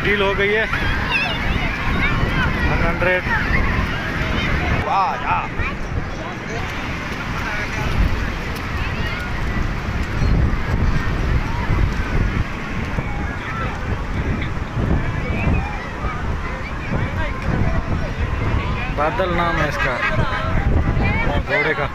Deal हो गई है 100। वाह यार, बादल नाम है इसका घोड़े का।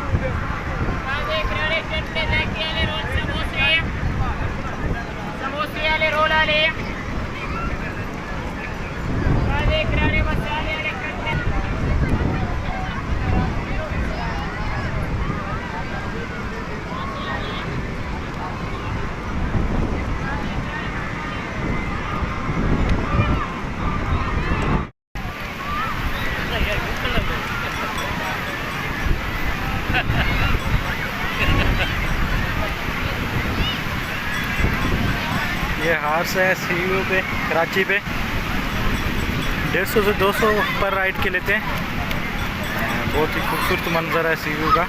ये हार्स है सीयू पे, कराची पे 150 से 200 पर राइड के लेते हैं। बहुत ही खूबसूरत मंजर है सीयू का।